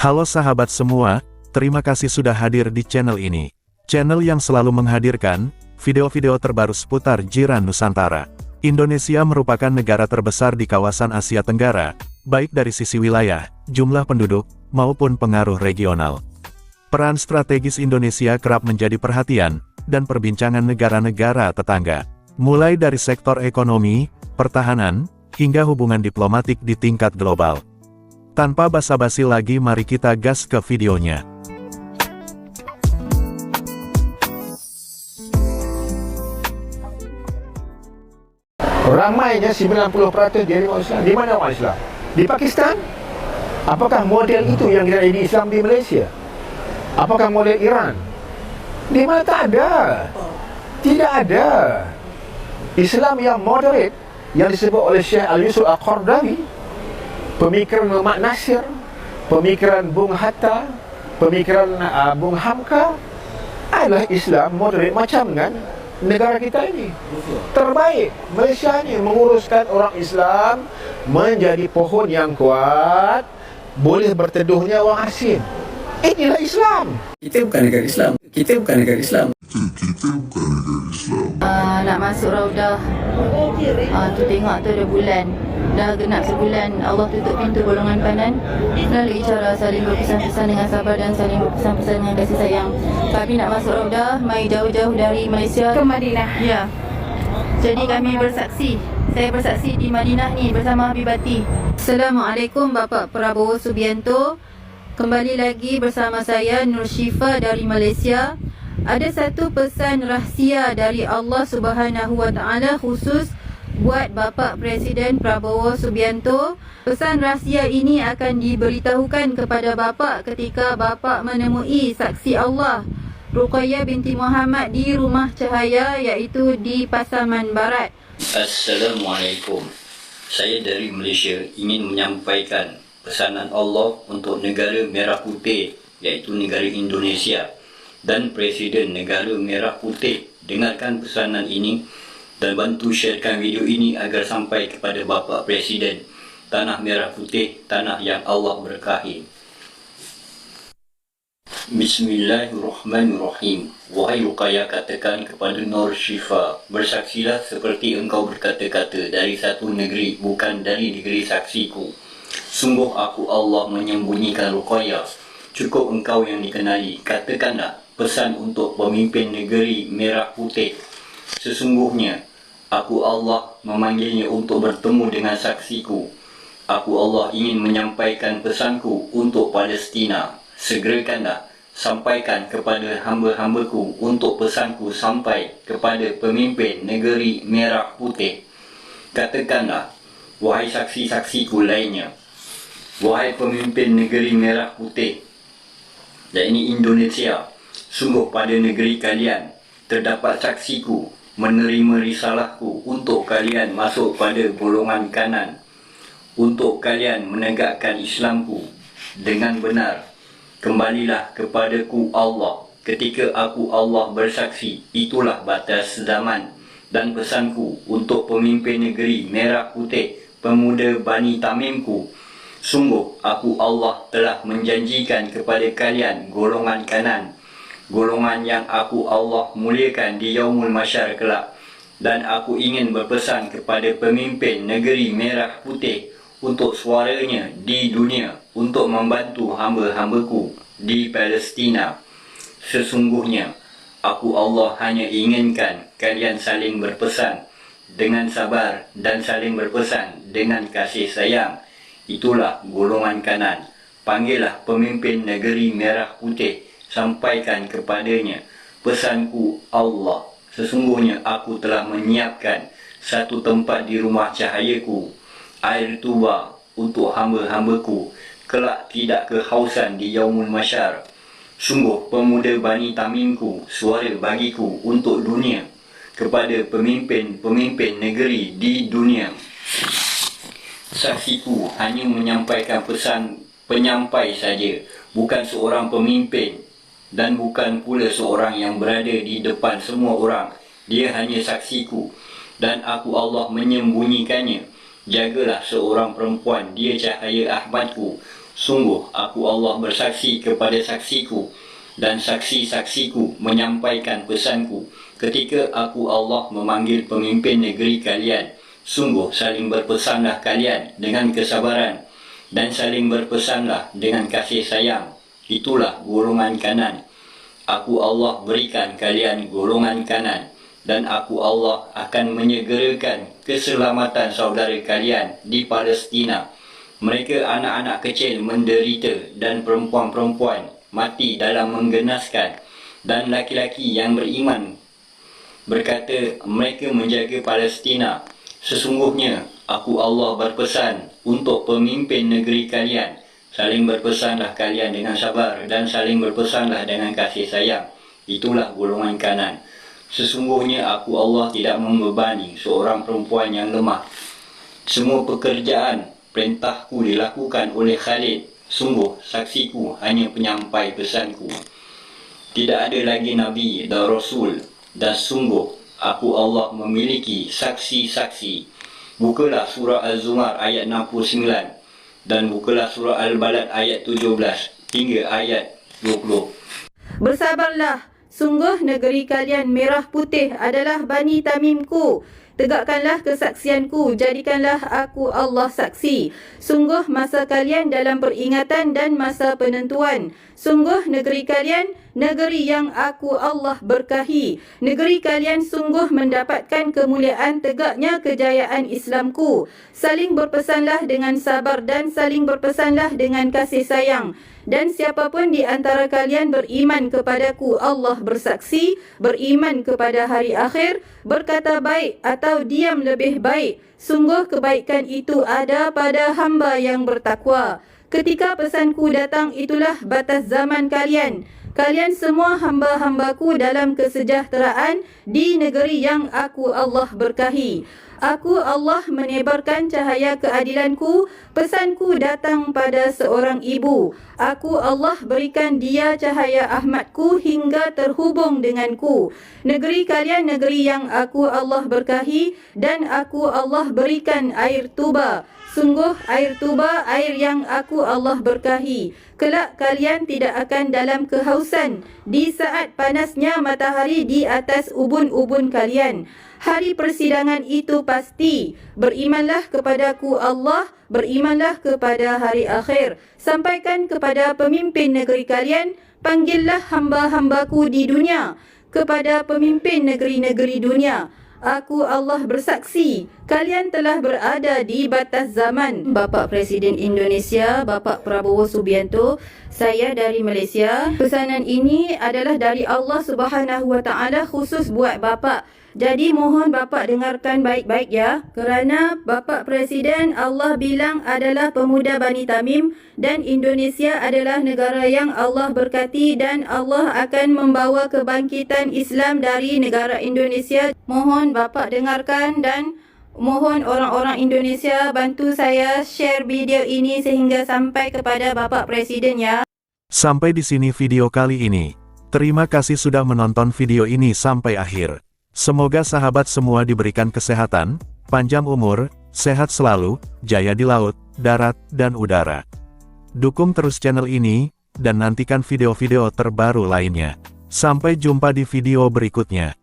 Halo sahabat semua, terima kasih sudah hadir di channel ini. Channel yang selalu menghadirkan video-video terbaru seputar jiran Nusantara. Indonesia merupakan negara terbesar di kawasan Asia Tenggara, baik dari sisi wilayah, jumlah penduduk, maupun pengaruh regional. Peran strategis Indonesia kerap menjadi perhatian dan perbincangan negara-negara tetangga. Mulai dari sektor ekonomi, pertahanan, hingga hubungan diplomatik di tingkat global. Tanpa basa-basi lagi, mari kita gas ke videonya. Ramainya 90% dari orang Islam. Di mana orang Islam? Di Pakistan? Apakah model itu yang kita di Islam di Malaysia? Apakah model Iran? Di mana tak ada. Tidak ada. Islam yang moderate, yang disebut oleh Syekh Al-Yusuf Al-Qaradawi, pemikiran Muhammad Nasir, pemikiran Bung Hatta, pemikiran Bung Hamka, adalah Islam moderate macam kan negara kita ini. Terbaik Malaysia ini menguruskan orang Islam menjadi pohon yang kuat, boleh berteduhnya orang asing. Inilah Islam. Kita bukan negara Islam. Kita bukan negara Islam. Nak masuk Raudah, tu tengok tu ada bulan. Dah genap sebulan Allah tutup pintu golongan kanan. Melalui cara saling berpesan-pesan dengan sabar dan saling berpesan-pesan dengan kasih sayang. Kami nak masuk Raudah, mai jauh-jauh dari Malaysia ke Madinah. Ya. Jadi kami bersaksi. Saya bersaksi di Madinah ni bersama Habibati. Assalamualaikum Bapak Prabowo Subianto. Kembali lagi bersama saya Nur Syifa dari Malaysia. Ada satu pesan rahsia dari Allah Subhanahu Wa Taala khusus buat Bapak Presiden Prabowo Subianto. Pesan rahsia ini akan diberitahukan kepada Bapak ketika Bapak menemui saksi Allah Ruqayyah binti Muhammad di Rumah Cahaya, iaitu di Pasaman Barat. Assalamualaikum. Saya dari Malaysia ingin menyampaikan pesanan Allah untuk negara Merah Putih, iaitu negara Indonesia, dan Presiden negara Merah Putih. Dengarkan pesanan ini dan bantu sharekan video ini agar sampai kepada Bapak Presiden. Tanah Merah Putih, tanah yang Allah berkahi. Bismillahirrahmanirrahim. Wahai Ruqayyah, katakan kepada Nur Syifa, bersaksilah seperti engkau berkata-kata dari satu negeri, bukan dari negeri saksiku. Sungguh aku Allah menyembunyikan Ruqayyah. Cukup engkau yang dikenali. Katakanlah pesan untuk pemimpin negeri Merah Putih. Sesungguhnya aku Allah memanggilnya untuk bertemu dengan saksiku. Aku Allah ingin menyampaikan pesanku untuk Palestina. Segerakanlah sampaikan kepada hamba-hambaku untuk pesanku sampai kepada pemimpin negeri Merah Putih. Katakanlah, wahai saksi-saksiku lainnya, wahai pemimpin negeri Merah Putih, dan ini Indonesia, sungguh pada negeri kalian terdapat saksiku menerima risalahku untuk kalian masuk pada golongan kanan, untuk kalian menegakkan Islamku dengan benar. Kembalilah kepadaku Allah ketika aku Allah bersaksi. Itulah batas zaman dan pesanku untuk pemimpin negeri Merah Putih, pemuda Bani Tamimku. Sungguh aku Allah telah menjanjikan kepada kalian golongan kanan, golongan yang aku Allah muliakan di Yaumul Masyar kelak. Dan aku ingin berpesan kepada pemimpin negeri Merah Putih untuk suaranya di dunia, untuk membantu hamba-hambaku di Palestina. Sesungguhnya aku Allah hanya inginkan kalian saling berpesan dengan sabar dan saling berpesan dengan kasih sayang. Itulah golongan kanan. Panggillah pemimpin negeri Merah Putih, sampaikan kepadanya pesanku Allah. Sesungguhnya aku telah menyiapkan satu tempat di rumah cahayaku, air tuba untuk hamba-hambaku, kelak tidak kehausan di Yaumul Masyar. Sungguh pemuda Bani Tamimku, suara bagiku untuk dunia, kepada pemimpin-pemimpin negeri di dunia. Saksiku hanya menyampaikan pesan penyampai saja, bukan seorang pemimpin dan bukan pula seorang yang berada di depan semua orang. Dia hanya saksiku dan aku Allah menyembunyikannya. Jagalah seorang perempuan, dia cahaya Ahmadku, Sungguh aku Allah bersaksi kepada saksiku dan saksi-saksiku menyampaikan pesanku ketika aku Allah memanggil pemimpin negeri kalian. Sungguh saling berpesanlah kalian dengan kesabaran dan saling berpesanlah dengan kasih sayang. Itulah golongan kanan. Aku Allah berikan kalian golongan kanan dan aku Allah akan menyegerakan keselamatan saudara kalian di Palestina. Mereka anak-anak kecil menderita dan perempuan-perempuan mati dalam menggenaskan, dan laki-laki yang beriman berkata mereka menjaga Palestina. Sesungguhnya aku Allah berpesan untuk pemimpin negeri kalian, saling berpesanlah kalian dengan sabar dan saling berpesanlah dengan kasih sayang. Itulah golongan kanan. Sesungguhnya aku Allah tidak membebani seorang perempuan yang lemah. Semua pekerjaan perintahku dilakukan oleh Khalid. Sungguh saksiku hanya penyampai pesanku. Tidak ada lagi Nabi dan Rasul, dan sungguh aku Allah memiliki saksi-saksi. Bukalah surah Az-Zumar ayat 69 dan bukalah surah Al-Balad ayat 17 hingga ayat 20. Bersabarlah, sungguh negeri kalian merah putih adalah Bani Tamimku. Tegakkanlah kesaksianku, jadikanlah aku Allah saksi. Sungguh masa kalian dalam peringatan dan masa penentuan. Sungguh negeri kalian, negeri yang aku Allah berkahi. Negeri kalian sungguh mendapatkan kemuliaan tegaknya kejayaan Islamku. Saling berpesanlah dengan sabar dan saling berpesanlah dengan kasih sayang. Dan siapapun di antara kalian beriman kepadaku, Allah bersaksi, beriman kepada hari akhir, berkata baik atau diam lebih baik. Sungguh kebaikan itu ada pada hamba yang bertakwa. Ketika pesanku datang, itulah batas zaman kalian. Kalian semua hamba-hambaku dalam kesejahteraan di negeri yang aku Allah berkahi. Aku Allah menebarkan cahaya keadilanku. Pesanku datang pada seorang ibu. Aku Allah berikan dia cahaya Ahmadku hingga terhubung denganku. Negeri kalian negeri yang aku Allah berkahi, dan aku Allah berikan air tuba. Sungguh air tuba air yang aku Allah berkahi. Kelak kalian tidak akan dalam kehausan di saat panasnya matahari di atas ubun-ubun kalian. Hari persidangan itu pasti. Berimanlah kepadaku Allah, berimanlah kepada hari akhir. Sampaikan kepada pemimpin negeri kalian, panggillah hamba-hambaku di dunia kepada pemimpin negeri-negeri dunia. Aku Allah bersaksi, kalian telah berada di batas zaman. Bapak Presiden Indonesia, Bapak Prabowo Subianto, saya dari Malaysia. Pesanan ini adalah dari Allah Subhanahu Wa Taala khusus buat Bapak. Jadi mohon Bapak dengarkan baik-baik ya. Kerana Bapak Presiden Allah bilang adalah pemuda Bani Tamim, dan Indonesia adalah negara yang Allah berkati, dan Allah akan membawa kebangkitan Islam dari negara Indonesia. Mohon Bapak dengarkan, dan mohon orang-orang Indonesia bantu saya share video ini sehingga sampai kepada Bapak Presiden ya. Sampai di sini video kali ini. Terima kasih sudah menonton video ini sampai akhir. Semoga sahabat semua diberikan kesehatan, panjang umur, sehat selalu, jaya di laut, darat, dan udara. Dukung terus channel ini, dan nantikan video-video terbaru lainnya. Sampai jumpa di video berikutnya.